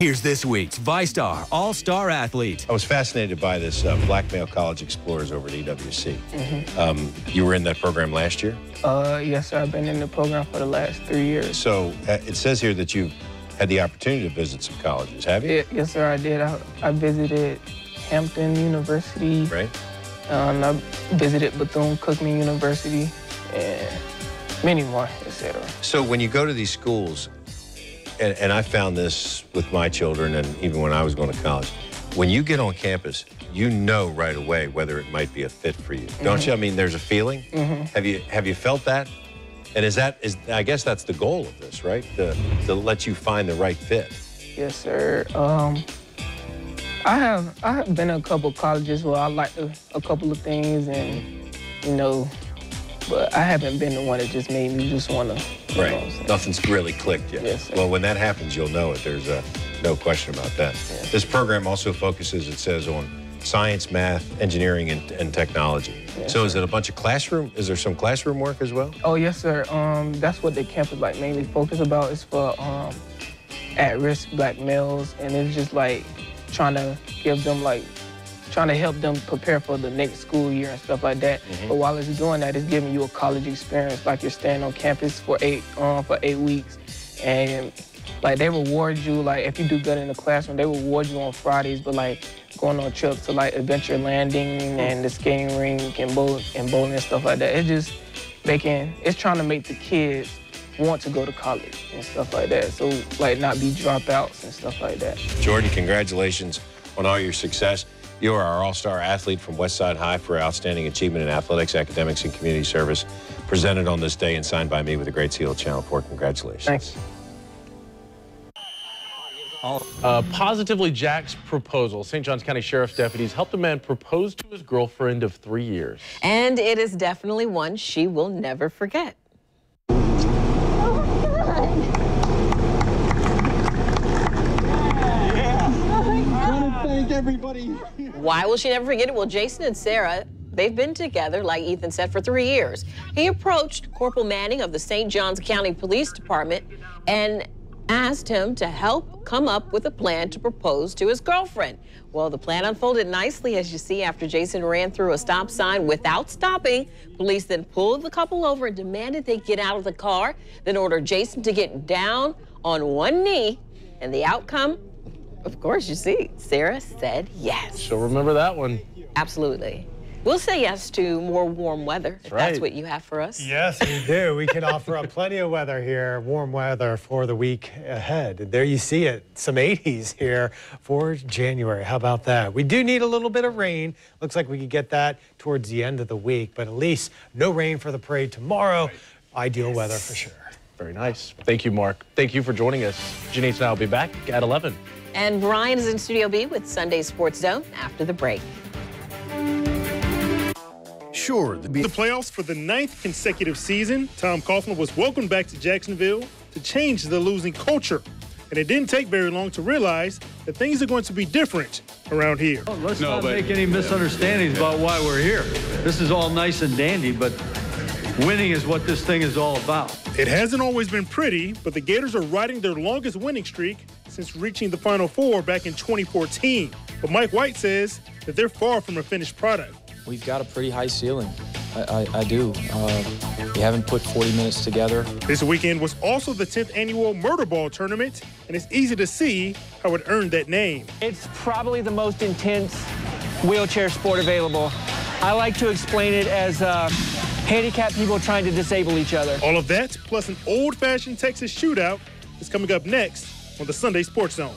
Here's this week's VyStar All-Star Athlete. I was fascinated by this Black Male College Explorers over at EWC. You were in that program last year? Yes, sir. I've been in the program for the last 3 years. So it says here that you've had the opportunity to visit some colleges, have you? Yes, sir, I did. I visited Hampton University. Right. I visited Bethune-Cookman University and many more, etc. So when you go to these schools, and I found this with my children and even when I was going to college, when you get on campus, you know right away whether it might be a fit for you. Don't you? I mean, there's a feeling. Have you felt that? And I guess that's the goal of this, right? To let you find the right fit. Yes, sir. I have been to a couple of colleges where I liked a couple of things, and but I haven't been the one that just made me just want to. Right. Nothing's really clicked yet. Yes, sir. Well, when that happens, you'll know it. There's no question about that. Yes. This program also focuses, it says, on science, math, engineering, and technology. Yes, so sir. is it a bunch of classroom? Is there some classroom work as well? Oh, yes, sir. That's what the camp is mainly focused about. It's for at-risk Black males, and it's just trying to give them trying to help them prepare for the next school year and stuff like that. But while it's doing that, it's giving you a college experience, like you're staying on campus for 8 weeks, and they reward you. If you do good in the classroom, they reward you on Fridays. But going on trips to Adventure Landing and the skating rink and bowling and stuff like that. It's trying to make the kids want to go to college and stuff like that. So not be dropouts and stuff like that. Jordan, congratulations on all your success. You are our all-star athlete from Westside High for outstanding achievement in athletics, academics, and community service. Presented on this day and signed by me with a great seal of Channel 4. Congratulations. Thanks. Positively Jack's proposal. St. Johns County Sheriff's deputies helped a man propose to his girlfriend of 3 years. And it is definitely one she will never forget. Everybody. Why will she never forget it? Well, Jason and Sarah, they've been together, like Ethan said, for 3 years. He approached Corporal Manning of the St. Johns County Police Department and asked him to help come up with a plan to propose to his girlfriend. Well, the plan unfolded nicely, as you see, after Jason ran through a stop sign without stopping. Police then pulled the couple over and demanded they get out of the car, then ordered Jason to get down on one knee, and the outcome, of course, you see, Sarah said yes. She'll remember that one. Absolutely. We'll say yes to more warm weather, if that's what you have for us. Yes, we do. We can offer up plenty of weather here, warm weather for the week ahead. And there you see it, some 80s here for January. How about that? We do need a little bit of rain. Looks like we could get that towards the end of the week, but at least no rain for the parade tomorrow. Ideal weather for sure. Very nice. Thank you, Mark. Thank you for joining us. Janice and I will be back at 11. And Brian is in Studio B with Sunday Sports Zone after the break. Sure. The playoffs for the 9th consecutive season, Tom Coughlin was welcomed back to Jacksonville to change the losing culture. And it didn't take very long to realize that things are going to be different around here. Let's not make any misunderstandings about why we're here. This is all nice and dandy, but winning is what this thing is all about. It hasn't always been pretty, but the Gators are riding their longest winning streak since reaching the Final Four back in 2014. But Mike White says that they're far from a finished product. We've got a pretty high ceiling. I do. We haven't put 40 minutes together. This weekend was also the 10th annual Murder Ball tournament, and it's easy to see how it earned that name. It's probably the most intense wheelchair sport available. I like to explain it as handicapped people trying to disable each other. All of that, plus an old-fashioned Texas shootout, is coming up next on the Sunday Sports Zone.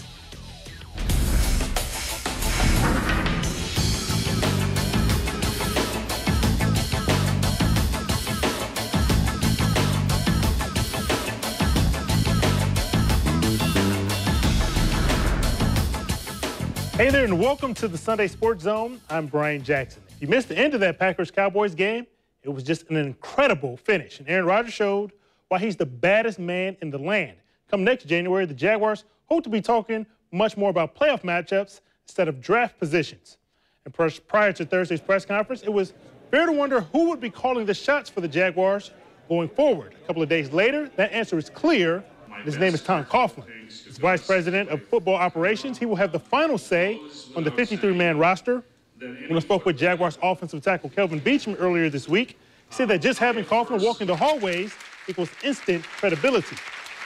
Hey there, and welcome to the Sunday Sports Zone. I'm Brian Jackson. If you missed the end of that Packers-Cowboys game, it was just an incredible finish. And Aaron Rodgers showed why he's the baddest man in the land. Come next January, the Jaguars hope to be talking much more about playoff matchups instead of draft positions. And prior to Thursday's press conference, it was fair to wonder who would be calling the shots for the Jaguars going forward. A couple of days later, that answer is clear. His name is Tom Coughlin. As Vice President of Football Operations, he will have the final say on the 53-man roster. When I spoke with Jaguars offensive tackle Kelvin Beachum earlier this week, he said that just having Coughlin walking the hallways equals instant credibility.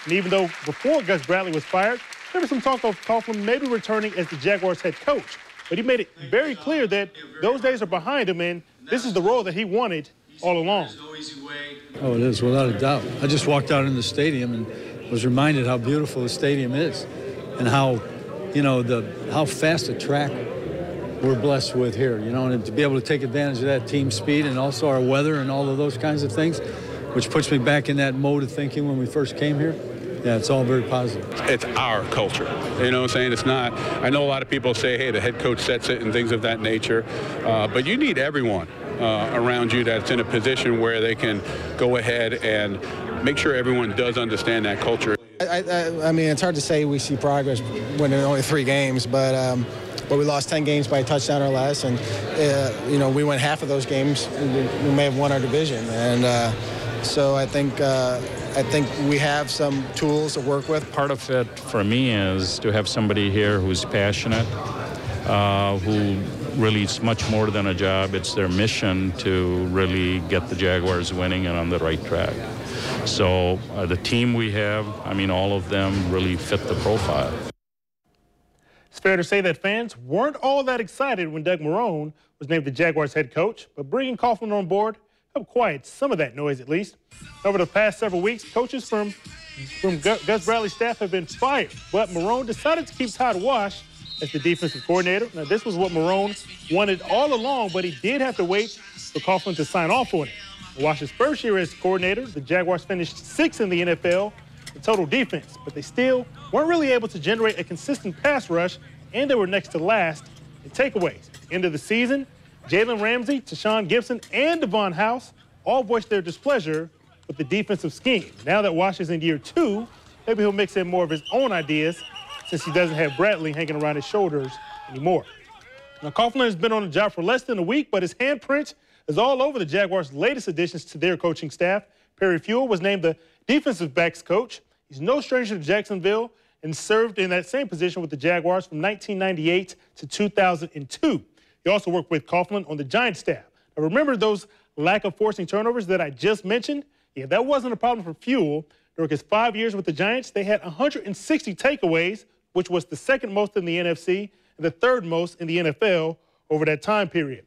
And even though before Gus Bradley was fired, there was some talk of Coughlin maybe returning as the Jaguars head coach. But he made it very clear that those days are behind him, and this is the role that he wanted all along. Oh, it is, without a doubt. I just walked out in the stadium and was reminded how beautiful the stadium is and how, you know, how fast a track we're blessed with here, you know, and to be able to take advantage of that team speed and also our weather and all of those kinds of things, which puts me back in that mode of thinking when we first came here. Yeah, it's all very positive. It's our culture, you know what I'm saying? It's not, I know a lot of people say, hey, the head coach sets it and things of that nature, but you need everyone around you that's in a position where they can go ahead and make sure everyone does understand that culture. I mean, it's hard to say we see progress when there are only 3 games, but we lost 10 games by a touchdown or less, and you know, we won half of those games. We may have won our division, and so I think we have some tools to work with. Part of it for me is to have somebody here who's passionate, who really, it's much more than a job. It's their mission to really get the Jaguars winning and on the right track. So the team we have, I mean, all of them really fit the profile. It's fair to say that fans weren't all that excited when Doug Marrone was named the Jaguars head coach, but bringing Coughlin on board helped quiet some of that noise at least. Over the past several weeks, coaches from Gus Bradley's staff have been fired, but Marrone decided to keep Todd Wash as the defensive coordinator. Now, this was what Marrone wanted all along, but he did have to wait for Coughlin to sign off on it. In Wash's first year as coordinator, the Jaguars finished 6th in the NFL in total defense, but they still weren't really able to generate a consistent pass rush, and they were next to last in takeaways. At the end of the season, Jalen Ramsey, Tashawn Gibson, and Devon House all voiced their displeasure with the defensive scheme. Now that Wash is in year 2, maybe he'll mix in more of his own ideas since he doesn't have Bradley hanging around his shoulders anymore. Now, Coughlin has been on the job for less than a week, but his handprint is all over the Jaguars' latest additions to their coaching staff. Perry Fewell was named the defensive backs coach. He's no stranger to Jacksonville and served in that same position with the Jaguars from 1998 to 2002. He also worked with Coughlin on the Giants staff. Now, remember those lack of forcing turnovers that I just mentioned? Yeah, that wasn't a problem for Fewell. During his 5 years with the Giants, they had 160 takeaways, which was the 2nd most in the NFC and the 3rd most in the NFL over that time period.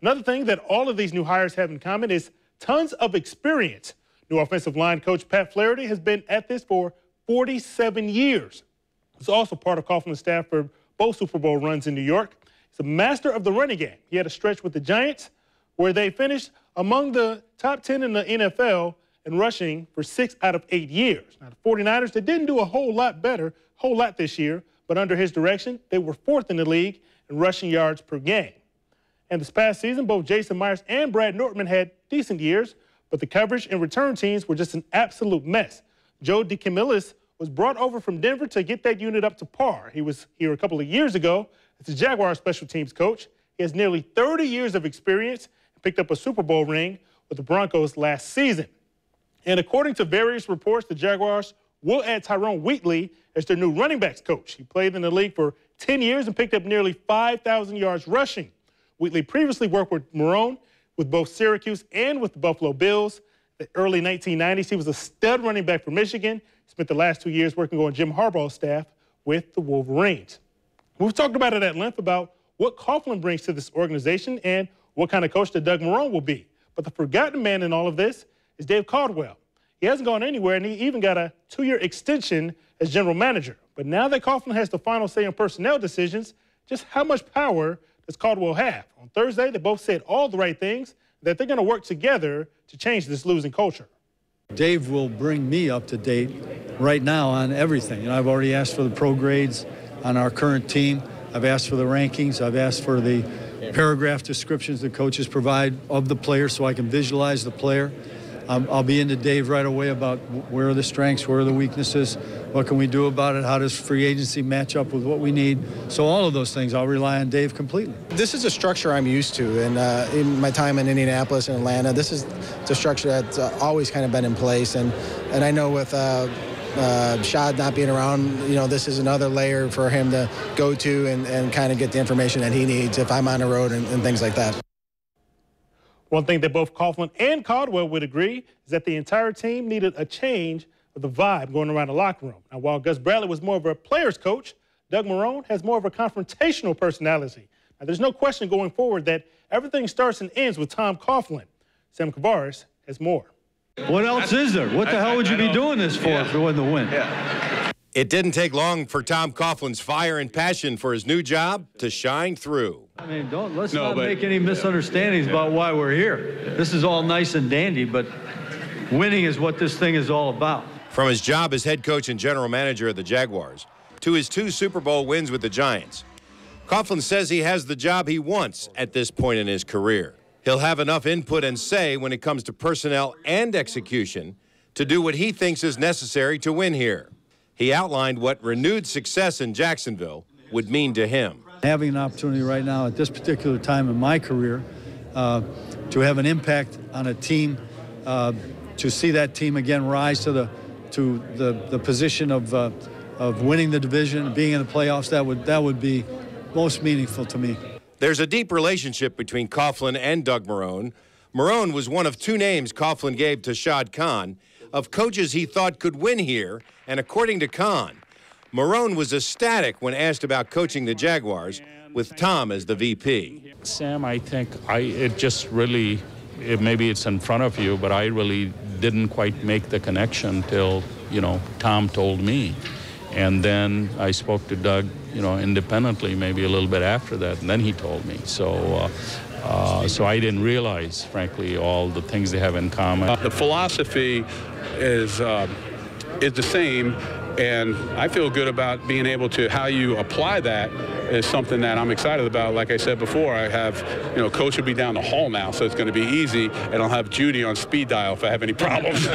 Another thing that all of these new hires have in common is tons of experience. New offensive line coach Pat Flaherty has been at this for 47 years. He's also part of Coughlin's staff for both Super Bowl runs in New York. He's a master of the running game. He had a stretch with the Giants where they finished among the top 10 in the NFL in rushing for 6 out of 8 years. Now, the 49ers, they didn't do a whole lot this year, but under his direction, they were 4th in the league in rushing yards per game. And this past season, both Jason Myers and Brad Nortman had decent years, but the coverage and return teams were just an absolute mess. Joe DeCamillis was brought over from Denver to get that unit up to par. He was here a couple of years ago as the Jaguars special teams coach. He has nearly 30 years of experience and picked up a Super Bowl ring with the Broncos last season. And according to various reports, the Jaguars will add Tyrone Wheatley as their new running backs coach. He played in the league for 10 years and picked up nearly 5,000 yards rushing. Wheatley previously worked with Marrone with both Syracuse and with the Buffalo Bills. In the early 1990s, he was a stud running back for Michigan. He spent the last 2 years working on Jim Harbaugh's staff with the Wolverines. We've talked about it at length about what Coughlin brings to this organization and what kind of coach that Doug Marrone will be. But the forgotten man in all of this is Dave Caldwell. He hasn't gone anywhere, and he even got a 2-year extension as general manager. But now that Coughlin has the final say on personnel decisions, just how much power does Caldwell have? On Thursday, they both said all the right things, that they're going to work together to change this losing culture. Dave will bring me up to date right now on everything. You know, I've already asked for the pro grades on our current team. I've asked for the rankings. I've asked for the paragraph descriptions the coaches provide of the player so I can visualize the player. I'll be into Dave right away about where are the strengths, where are the weaknesses, what can we do about it, how does free agency match up with what we need. So all of those things, I'll rely on Dave completely. This is a structure I'm used to, and in my time in Indianapolis and Atlanta, this is the structure that's always kind of been in place. And I know with Shad not being around, this is another layer for him to go to and kind of get the information that he needs if I'm on the road and things like that. One thing that both Coughlin and Caldwell would agree is that the entire team needed a change of the vibe going around the locker room. Now, while Gus Bradley was more of a player's coach, Doug Marrone has more of a confrontational personality. Now, there's no question going forward that everything starts and ends with Tom Coughlin. Sam Kavares has more. What else is there? What the hell would you be doing this for if it wasn't a win? It didn't take long for Tom Coughlin's fire and passion for his new job to shine through. I mean, let's not make any misunderstandings about why we're here. This is all nice and dandy, but winning is what this thing is all about. From his job as head coach and general manager of the Jaguars to his 2 Super Bowl wins with the Giants, Coughlin says he has the job he wants at this point in his career. He'll have enough input and say when it comes to personnel and execution to do what he thinks is necessary to win here. He outlined what renewed success in Jacksonville would mean to him. Having an opportunity right now at this particular time in my career to have an impact on a team, to see that team again rise to the position of winning the division, being in the playoffs, that would be most meaningful to me. There's a deep relationship between Coughlin and Doug Marrone. Marrone was one of 2 names Coughlin gave to Shad Khan of coaches he thought could win here, and according to Khan, Marrone was ecstatic when asked about coaching the Jaguars with Tom as the VP. Sam, I think it just really, maybe it's in front of you, but I really didn't quite make the connection till, Tom told me. And then I spoke to Doug, independently, maybe a little bit after that, and then he told me. So I didn't realize, frankly, all the things they have in common. The philosophy is the same, and I feel good about being able to, how you apply that is something that I'm excited about. Like I said before, I have, Coach will be down the hall now, so it's going to be easy, and I'll have Judy on speed dial if I have any problems.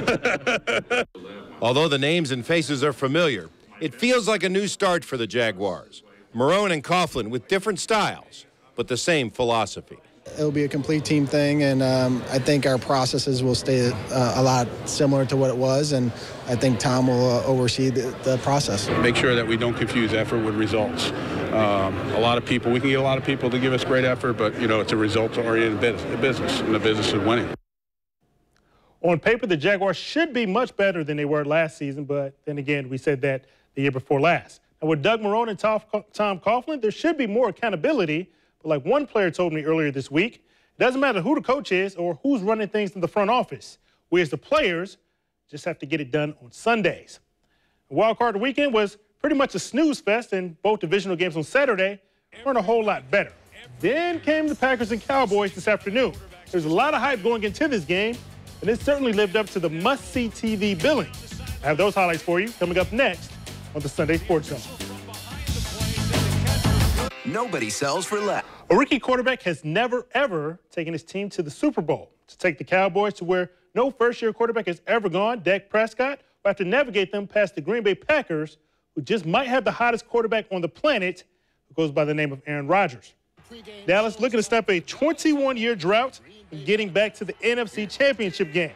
Although the names and faces are familiar, it feels like a new start for the Jaguars. Marrone and Coughlin with different styles, but the same philosophy. It'll be a complete team thing, and I think our processes will stay a lot similar to what it was, and I think Tom will oversee the process. Make sure that we don't confuse effort with results. A lot of people, we can get a lot of people to give us great effort, but, it's a results-oriented business, and the business is winning. On paper, the Jaguars should be much better than they were last season, but then again, we said that the year before last. And with Doug Marrone and Tom Coughlin, there should be more accountability. But like one player told me earlier this week, it doesn't matter who the coach is or who's running things in the front office. We as the players just have to get it done on Sundays. The wild card weekend was pretty much a snooze fest, and both divisional games on Saturday weren't a whole lot better. Then came the Packers and Cowboys this afternoon. There's a lot of hype going into this game, and it certainly lived up to the must-see TV billing. I have those highlights for you coming up next on the Sunday Sports Zone. Nobody sells for less. A rookie quarterback has never, ever taken his team to the Super Bowl. To take the Cowboys to where no first-year quarterback has ever gone, Dak Prescott will have to navigate them past the Green Bay Packers, who just might have the hottest quarterback on the planet, who goes by the name of Aaron Rodgers. Dallas looking to stop a 21-year drought and getting back to the NFC Championship game.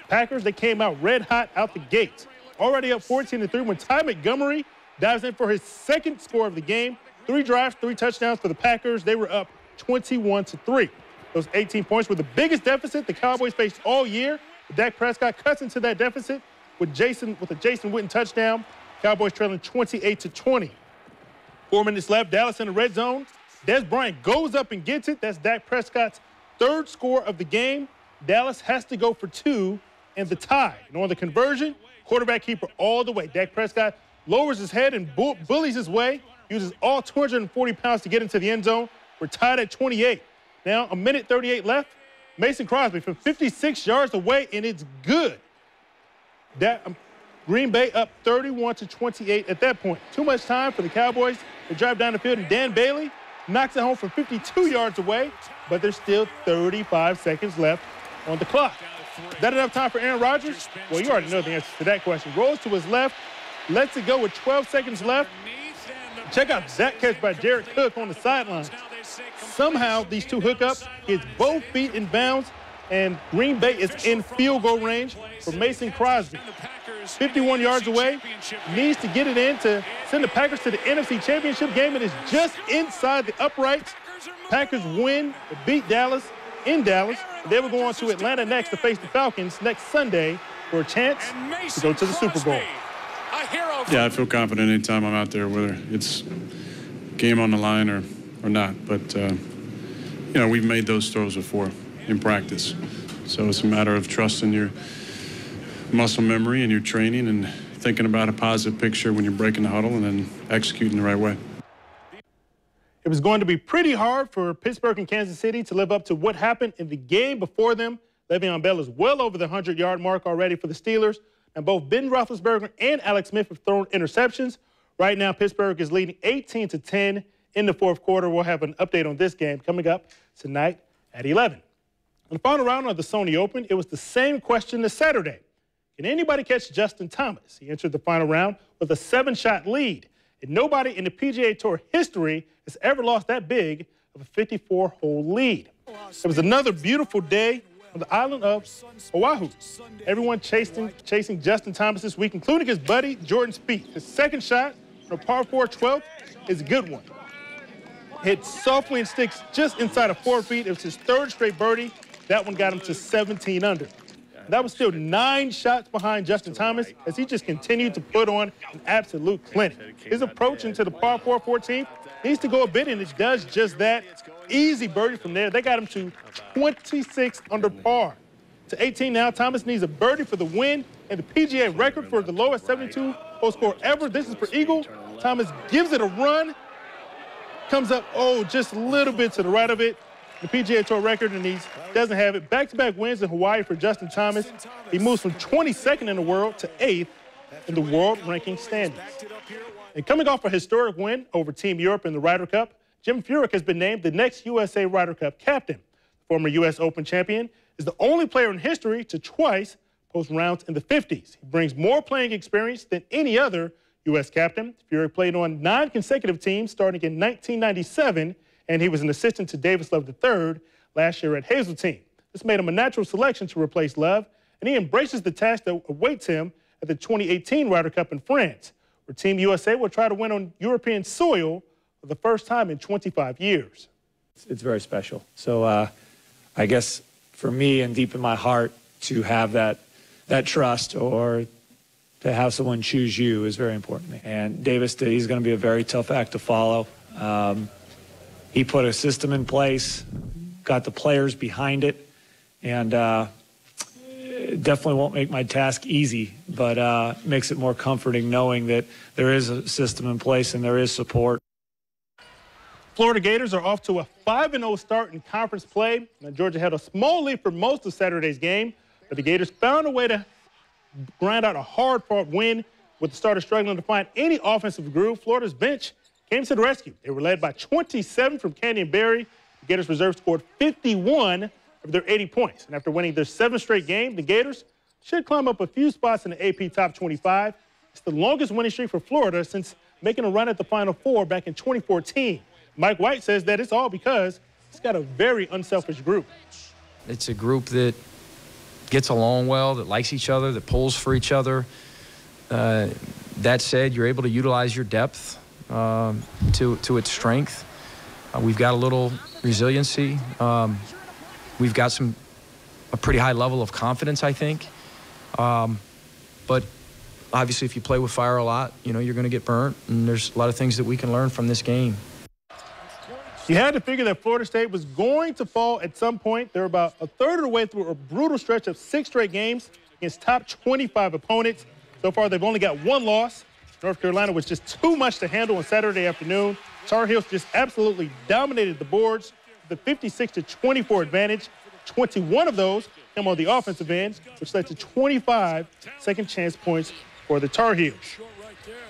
Packers, they came out red hot out the gate. Already up 14-3 when Ty Montgomery dives in for his second score of the game. 3 drives, 3 touchdowns for the Packers. They were up 21-3. Those 18 points were the biggest deficit the Cowboys faced all year. Dak Prescott cuts into that deficit with a Jason Witten touchdown. Cowboys trailing 28-20. 4 minutes left. Dallas in the red zone. Des Bryant goes up and gets it. That's Dak Prescott's 3rd score of the game. Dallas has to go for 2 and the tie. And on the conversion, quarterback keeper all the way. Dak Prescott lowers his head and bullies his way, uses all 240 pounds to get into the end zone. We're tied at 28. Now, 1:38 left. Mason Crosby from 56 yards away, and it's good. Green Bay up 31-28 at that point. Too much time for the Cowboys to drive down the field, and Dan Bailey knocks it home from 52 yards away, but there's still 35 seconds left on the clock. Is that enough time for Aaron Rodgers? Well, you already know the answer to that question. Rolls to his left, lets it go with 12 seconds left. Check out that catch by Jared Cook on the sideline. Somehow, these 2 hookups, gets both feet in bounds, and Green Bay is in field goal range for Mason Crosby. 51 yards away, needs to get it in to send the Packers to the NFC Championship game. It is just inside the uprights. Packers win, beat Dallas in Dallas. They will go on to Atlanta next to face the Falcons next Sunday for a chance to go to the Super Bowl. Yeah, I feel confident anytime I'm out there, whether it's game on the line or not. But, you know, we've made those throws before in practice. So it's a matter of trusting your muscle memory and your training and thinking about a positive picture when you're breaking the huddle and then executing the right way. It was going to be pretty hard for Pittsburgh and Kansas City to live up to what happened in the game before them. Le'Veon Bell is well over the 100-yard mark already for the Steelers. And both Ben Roethlisberger and Alex Smith have thrown interceptions. Right now, Pittsburgh is leading 18-10 in the fourth quarter. We'll have an update on this game coming up tonight at 11. In the final round of the Sony Open, it was the same question as Saturday. Can anybody catch Justin Thomas? He entered the final round with a 7-shot lead. And nobody in the PGA Tour history has ever lost that big of a 54-hole lead. It was another beautiful day on the island of Oahu. Everyone chasing Justin Thomas this week, including his buddy, Jordan Spieth. His second shot on a par 4 12th is a good one. Hit softly and sticks just inside of 4 feet. It was his third straight birdie. That one got him to 17 under. That was still 9 shots behind Justin Thomas as he just continued to put on an absolute clinic. His approach into the par 4 14th needs to go a bit, and it does just that. Easy birdie from there. They got him to 26 under par. To 18 now, Thomas needs a birdie for the win and the PGA record for the lowest 72-hole score ever. This is for Eagle. Thomas gives it a run, comes up, just a little bit to the right of it. The PGA Tour record, and he doesn't have it. Back-to-back wins in Hawaii for Justin Thomas. He moves from 22nd in the world to 8th in the world ranking standings. And coming off a historic win over Team Europe in the Ryder Cup, Jim Furyk has been named the next USA Ryder Cup captain. The former U.S. Open champion is the only player in history to twice post rounds in the 50s. He brings more playing experience than any other U.S. captain. Furyk played on 9 consecutive teams starting in 1997, and he was an assistant to Davis Love III last year at Hazeltine. This made him a natural selection to replace Love, and he embraces the task that awaits him at the 2018 Ryder Cup in France, where Team USA will try to win on European soil for the first time in 25 years. It's very special. So I guess for me and deep in my heart to have that trust or to have someone choose you is very important to me. And Davis, he's going to be a very tough act to follow. He put a system in place, got the players behind it, and it definitely won't make my task easy, but makes it more comforting knowing that there is a system in place and there is support. Florida Gators are off to a 5-0 start in conference play. Now, Georgia had a small lead for most of Saturday's game, but the Gators found a way to grind out a hard-fought win with the starters struggling to find any offensive groove. Florida's bench came to the rescue. They were led by 27 from Canyon Berry. The Gators reserve scored 51 of their 80 points. And after winning their 7th straight game, the Gators should climb up a few spots in the AP Top 25. It's the longest winning streak for Florida since making a run at the Final Four back in 2014. Mike White says that it's all because it's got a very unselfish group. It's a group that gets along well, that likes each other, that pulls for each other. That said, you're able to utilize your depth to its strength. We've got a little resiliency. We've got a pretty high level of confidence, I think. But obviously, if you play with fire a lot, you're going to get burnt, and there's a lot of things that we can learn from this game. You had to figure that Florida State was going to fall at some point. They're about a third of the way through a brutal stretch of 6 straight games against top 25 opponents. So far, they've only got 1 loss. North Carolina was just too much to handle on Saturday afternoon. Tar Heels just absolutely dominated the boards with a 56-24 advantage. 21 of those came on the offensive end, which led to 25 second chance points for the Tar Heels.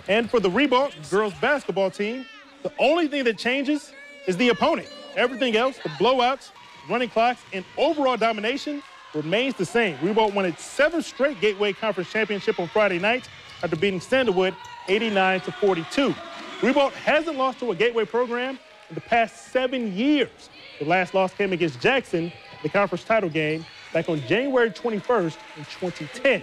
And for the Reebok girls basketball team, the only thing that changes is the opponent. Everything else, the blowouts, running clocks, and overall domination remains the same. Reebok won its 7th straight Gateway Conference Championship on Friday night after beating Sandalwood 89-42. Reebok hasn't lost to a Gateway program in the past 7 years. The last loss came against Jackson, the conference title game, back on January 21st in 2010.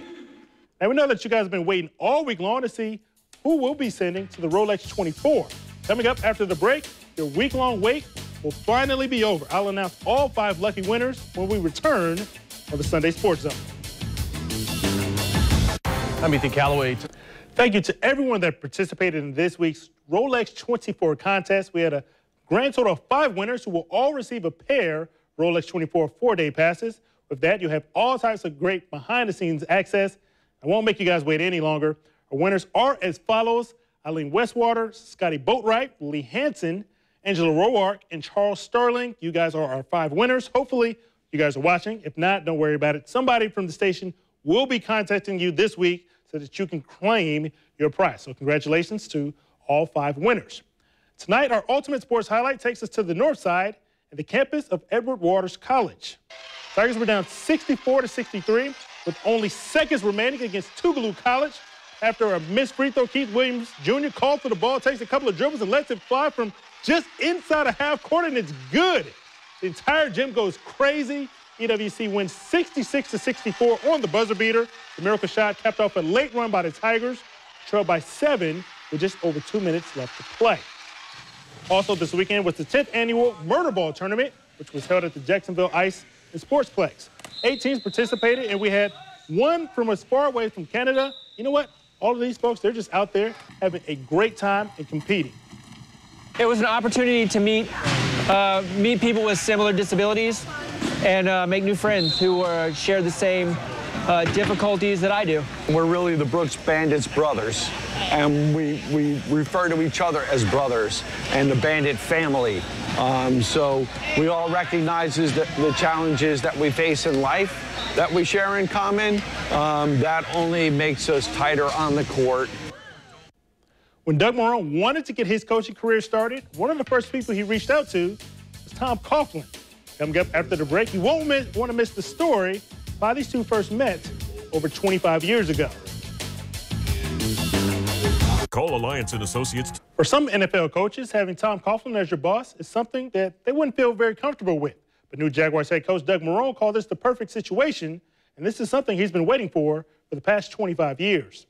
Now, we know that you guys have been waiting all week long to see who will be sending to the Rolex 24. Coming up after the break, your week-long wait will finally be over. I'll announce all 5 lucky winners when we return on the Sunday Sports Zone. I'm Ethan Callaway. Thank you to everyone that participated in this week's Rolex 24 contest. We had a grand total of 5 winners who will all receive a pair Rolex 24 4-day passes. With that, you'll have all types of great behind-the-scenes access. I won't make you guys wait any longer. Our winners are as follows: Eileen Westwater, Scotty Boatwright, Lee Hansen, Angela Roark, and Charles Sterling. You guys are our 5 winners. Hopefully, you guys are watching. If not, don't worry about it. Somebody from the station will be contacting you this week so that you can claim your prize. So congratulations to all 5 winners. Tonight, our Ultimate Sports Highlight takes us to the north side at the campus of Edward Waters College. Tigers were down 64-63 with only seconds remaining against Tougaloo College. After a missed free throw, Keith Williams Jr. called for the ball, takes a couple of dribbles and lets it fly from just inside a half court, and it's good. The entire gym goes crazy. EWC wins 66-64 on the buzzer beater. The miracle shot capped off a late run by the Tigers, trailed by 7 with just over 2 minutes left to play. Also this weekend was the 10th annual Murder Ball Tournament, which was held at the Jacksonville Ice and Sportsplex. 8 teams participated, and we had one from as far away from Canada. You know what? All of these folks, they're just out there having a great time and competing. It was an opportunity to meet people with similar disabilities and make new friends who share the same difficulties that I do. We're really the Brooks Bandits brothers, and we refer to each other as brothers and the Bandit family. So we all recognize the challenges that we face in life, that we share in common. That only makes us tighter on the court. When Doug Marrone wanted to get his coaching career started, one of the first people he reached out to was Tom Coughlin. Coming up after the break, you won't want to miss the story of how these two first met over 25 years ago. Call Alliance and Associates. For some NFL coaches, having Tom Coughlin as your boss is something that they wouldn't feel very comfortable with. But new Jaguars head coach Doug Marrone called this the perfect situation, and this is something he's been waiting for the past 25 years.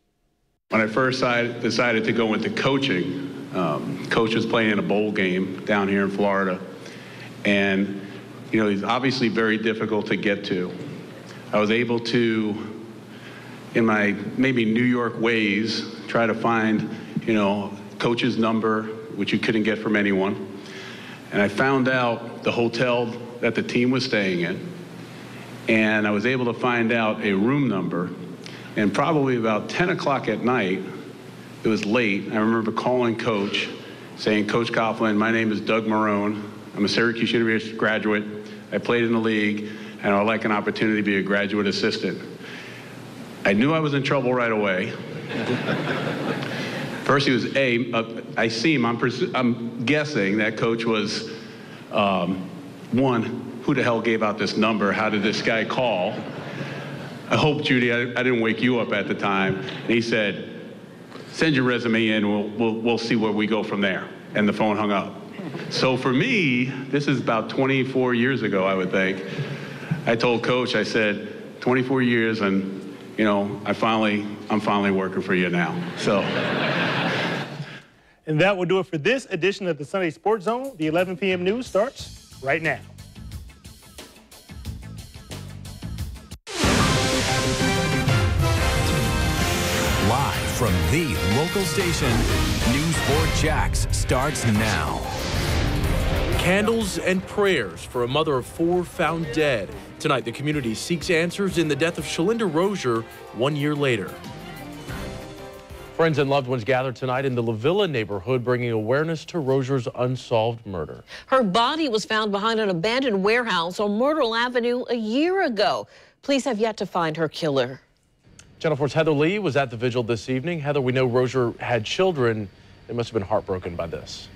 When I first decided to go into coaching, Coach was playing in a bowl game down here in Florida. And, you know, he's obviously very difficult to get to. I was able to, in my maybe New York ways, try to find, you know, Coach's number, which you couldn't get from anyone. And I found out the hotel that the team was staying in. And I was able to find out a room number. And probably about 10 o'clock at night, it was late, I remember calling Coach, saying, Coach Coughlin, my name is Doug Marrone. I'm a Syracuse University graduate. I played in the league, and I'd like an opportunity to be a graduate assistant. I knew I was in trouble right away. First, he was I see him, I'm guessing that Coach was, one, who the hell gave out this number? How did this guy call? I hope, Judy, I didn't wake you up at the time. And he said, send your resume in, we'll see where we go from there. And the phone hung up. So for me, this is about 24 years ago, I would think. I told Coach, I said, 24 years, and, you know, I'm finally working for you now. So. And that will do it for this edition of the Sunday Sports Zone. The 11 p.m. news starts right now. Live from the local station, News 4 Jax starts now. Candles and prayers for a mother of 4 found dead. Tonight, the community seeks answers in the death of Shalinda Rozier 1 year later. Friends and loved ones gathered tonight in the La Villa neighborhood, bringing awareness to Rozier's unsolved murder. Her body was found behind an abandoned warehouse on Myrtle Avenue a year ago. Police have yet to find her killer. Channel 4's Heather Lee was at the vigil this evening. Heather, we know Rozier had children. They must have been heartbroken by this.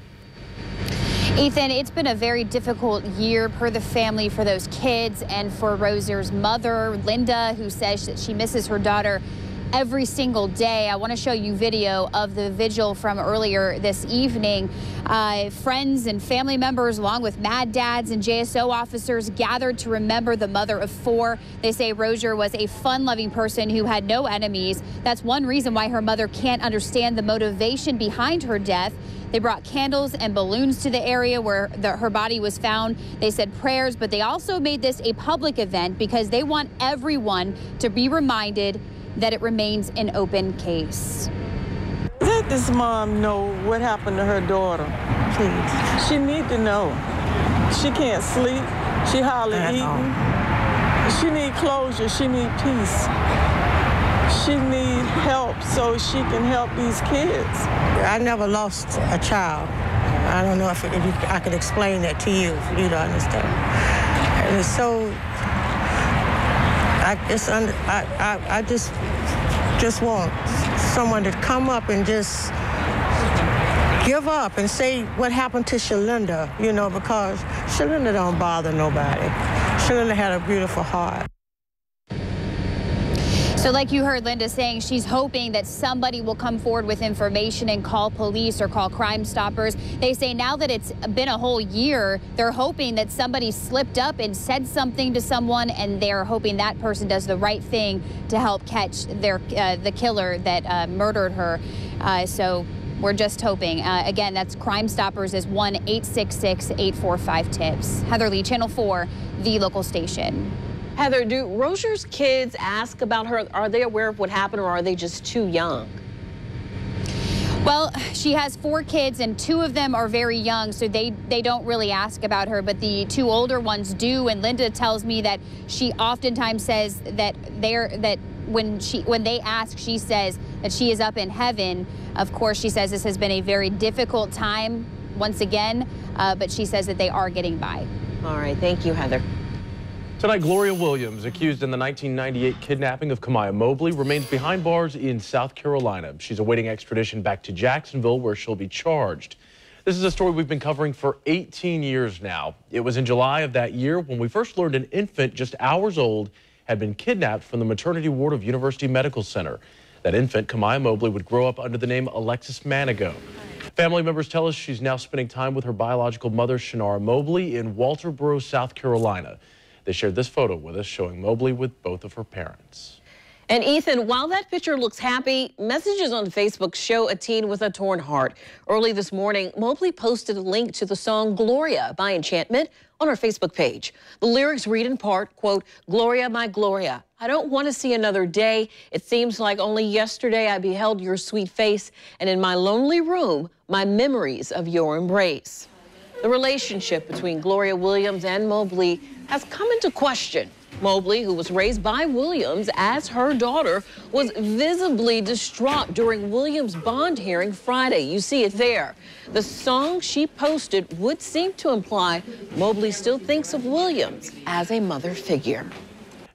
Ethan, it's been a very difficult year per the family for those kids and for Rozier's mother, Linda, who says that she misses her daughter every single day. I want to show you video of the vigil from earlier this evening. Friends and family members, along with Mad Dads and JSO officers, gathered to remember the mother of 4. They say Rozier was a fun-loving person who had no enemies. That's one reason why her mother can't understand the motivation behind her death. They brought candles and balloons to the area where her body was found. They said prayers, but they also made this a public event because they want everyone to be reminded that it remains an open case. Let this mom know what happened to her daughter, please. She need to know. She can't sleep. She hardly eating. She need closure. She need peace. She need help so she can help these kids. I never lost a child. I don't know if I could explain that to you for you to understand. And it's so, I just want someone to come up and just give up and say what happened to Shalinda, you know, because Shalinda don't bother nobody. Shalinda had a beautiful heart. So like you heard Linda saying, she's hoping that somebody will come forward with information and call police or call Crime Stoppers. They say now that it's been a whole year, they're hoping that somebody slipped up and said something to someone, and they're hoping that person does the right thing to help catch the killer that murdered her. So we're just hoping. Again, that's Crime Stoppers is 1-866-845-TIPS. Heather Lee, Channel 4, the local station. Heather, do Rozier's kids ask about her? Are they aware of what happened, or are they just too young? Well, she has 4 kids, and 2 of them are very young, so they don't really ask about her, but the 2 older ones do. And Linda tells me that she oftentimes says that when they ask, she says that she is up in heaven. Of course, she says this has been a very difficult time once again, but she says that they are getting by. All right, thank you, Heather. Tonight, Gloria Williams, accused in the 1998 kidnapping of Kamiyah Mobley, remains behind bars in South Carolina. She's awaiting extradition back to Jacksonville, where she'll be charged. This is a story we've been covering for 18 years now. It was in July of that year when we first learned an infant just hours old had been kidnapped from the maternity ward of University Medical Center. That infant, Kamiyah Mobley, would grow up under the name Alexis Manigault. Family members tell us she's now spending time with her biological mother, Shanara Mobley, in Walterboro, South Carolina. They shared this photo with us showing Mobley with both of her parents. And Ethan, while that picture looks happy, messages on Facebook show a teen with a torn heart. Early this morning, Mobley posted a link to the song Gloria by Enchantment on her Facebook page. The lyrics read in part, quote, "Gloria, my Gloria, I don't want to see another day. It seems like only yesterday I beheld your sweet face, and in my lonely room, my memories of your embrace." The relationship between Gloria Williams and Mobley has come into question. Mobley, who was raised by Williams as her daughter, was visibly distraught during Williams' bond hearing Friday. You see it there. The song she posted would seem to imply Mobley still thinks of Williams as a mother figure.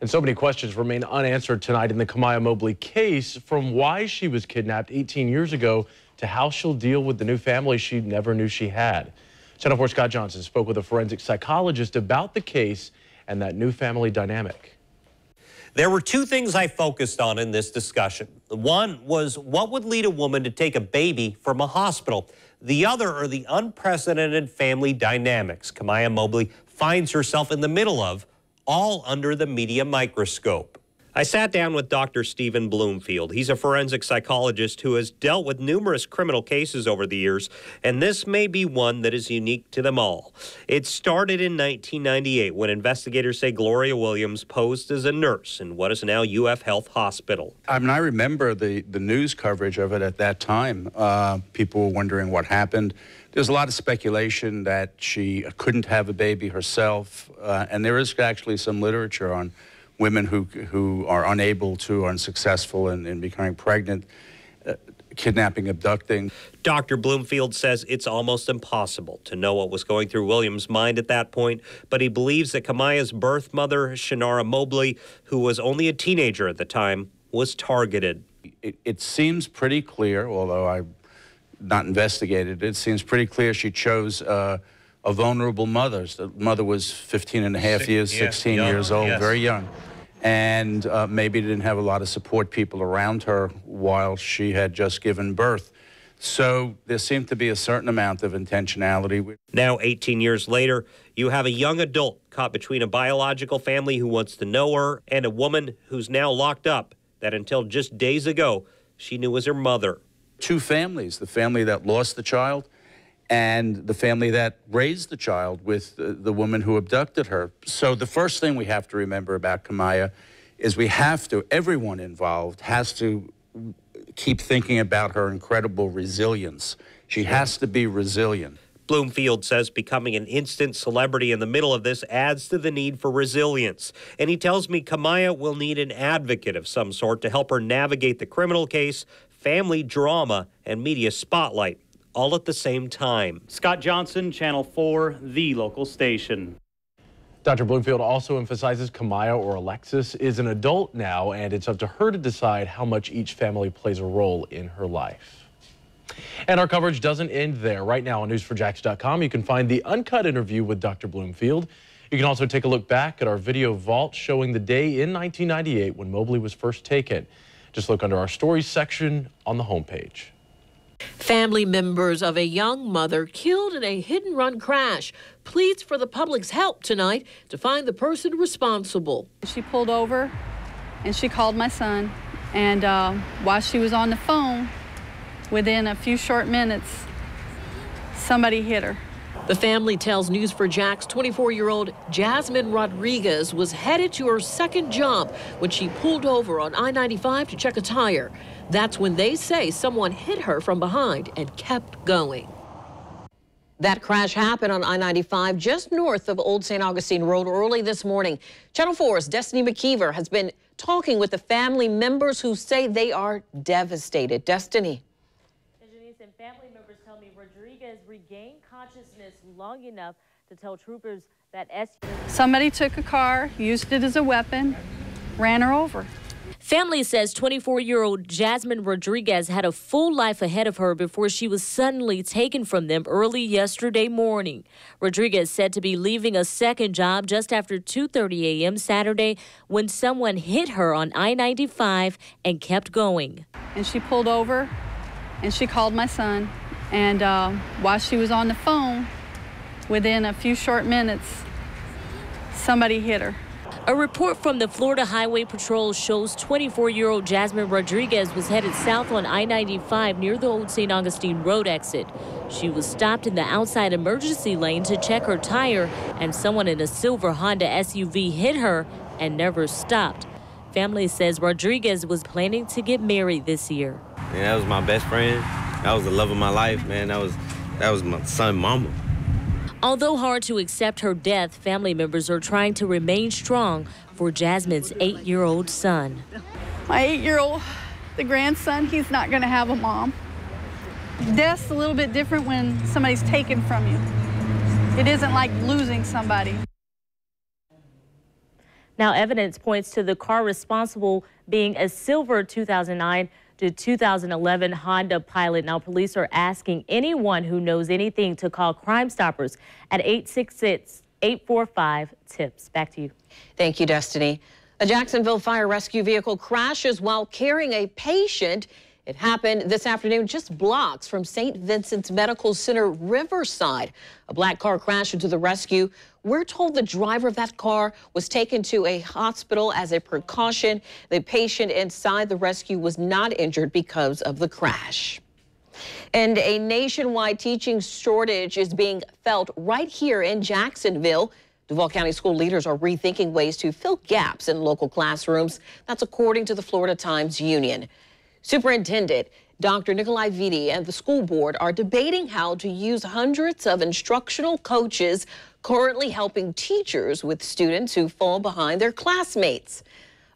And so many questions remain unanswered tonight in the Kamiyah Mobley case, from why she was kidnapped 18 years ago to how she'll deal with the new family she never knew she had. Channel 4's Scott Johnson spoke with a forensic psychologist about the case and that new family dynamic. There were 2 things I focused on in this discussion. One was what would lead a woman to take a baby from a hospital. The other are the unprecedented family dynamics Kamiyah Mobley finds herself in the middle of, all under the media microscope. I sat down with Dr. Stephen Bloomfield. He's a forensic psychologist who has dealt with numerous criminal cases over the years, and this may be one that is unique to them all. It started in 1998 when investigators say Gloria Williams posed as a nurse in what is now UF Health Hospital. I mean, I remember the news coverage of it at that time. People were wondering what happened. There's a lot of speculation that she couldn't have a baby herself, and there is actually some literature on women who are unable to, or unsuccessful in becoming pregnant, kidnapping, abducting. Dr. Bloomfield says it's almost impossible to know what was going through Williams' mind at that point, but he believes that Kamiyah's birth mother, Shanara Mobley, who was only a teenager at the time, was targeted. It seems pretty clear, although I've not investigated, it seems pretty clear she chose a vulnerable mother. The mother was 15 and a half years, 16 years old, very young. and maybe didn't have a lot of support people around her while she had just given birth. So there seemed to be a certain amount of intentionality. Now, 18 years later, you have a young adult caught between a biological family who wants to know her and a woman who's now locked up that until just days ago she knew was her mother. Two families, the family that lost the child and the family that raised the child with the woman who abducted her. So the first thing we have to remember about Kamiyah is everyone involved has to keep thinking about her incredible resilience. She has to be resilient. Bloomfield says becoming an instant celebrity in the middle of this adds to the need for resilience. And he tells me Kamiyah will need an advocate of some sort to help her navigate the criminal case, family drama, and media spotlight, all at the same time. Scott Johnson, Channel 4, the local station. Dr. Bloomfield also emphasizes Kamiyah, or Alexis, is an adult now, and it's up to her to decide how much each family plays a role in her life. And our coverage doesn't end there. Right now on news4jax.com, you can find the uncut interview with Dr. Bloomfield. You can also take a look back at our video vault showing the day in 1998 when Mobley was first taken. Just look under our stories section on the homepage. Family members of a young mother killed in a hit-and-run crash pleads for the public's help tonight to find the person responsible. She pulled over and she called my son, and while she was on the phone, within a few short minutes, somebody hit her. The family tells News4Jax 24-year-old Jasmine Rodriguez was headed to her second job when she pulled over on I-95 to check a tire. That's when they say someone hit her from behind and kept going. That crash happened on I-95 just north of Old St. Augustine Road early this morning. Channel 4's Destiny McKeever has been talking with the family members who say they are devastated. Destiny. And family members tell me Rodriguez regained consciousness long enough to tell troopers that somebody took a car, used it as a weapon, ran her over. Family says 24-year-old Jasmine Rodriguez had a full life ahead of her before she was suddenly taken from them early yesterday morning. Rodriguez said to be leaving a second job just after 2:30 a.m. Saturday when someone hit her on I-95 and kept going. And she pulled over and she called my son, and while she was on the phone, within a few short minutes, somebody hit her. A report from the Florida Highway Patrol shows 24-year-old Jasmine Rodriguez was headed south on I-95 near the Old St. Augustine Road exit. She was stopped in the outside emergency lane to check her tire, and someone in a silver Honda SUV hit her and never stopped. Family says Rodriguez was planning to get married this year. Man, that was my best friend. That was the love of my life, man. That was my son, mama. Although hard to accept her death, family members are trying to remain strong for Jasmine's 8-year-old son. My 8-year-old, the grandson, he's not going to have a mom. Death's a little bit different when somebody's taken from you. It isn't like losing somebody. Now, evidence points to the car responsible being a silver 2009 to 2011 Honda Pilot. Now, police are asking anyone who knows anything to call Crime Stoppers at 866-845-TIPS. Back to you. Thank you, Destiny. A Jacksonville fire rescue vehicle crashes while carrying a patient. It happened this afternoon just blocks from St. Vincent's Medical Center, Riverside. A black car crashed into the rescue. We're told the driver of that car was taken to a hospital as a precaution. The patient inside the rescue was not injured because of the crash. And a nationwide teaching shortage is being felt right here in Jacksonville. Duval County school leaders are rethinking ways to fill gaps in local classrooms. That's according to the Florida Times Union. Superintendent Dr. Nikolai Vitti and the school board are debating how to use hundreds of instructional coaches currently helping teachers with students who fall behind their classmates.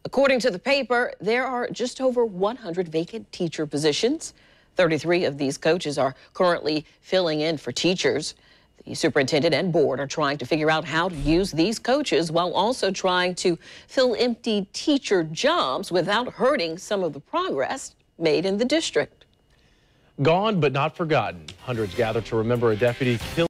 According to the paper, there are just over 100 vacant teacher positions. 33 of these coaches are currently filling in for teachers. The superintendent and board are trying to figure out how to use these coaches while also trying to fill empty teacher jobs without hurting some of the progress made in the district. Gone but not forgotten. Hundreds gather to remember a deputy killed.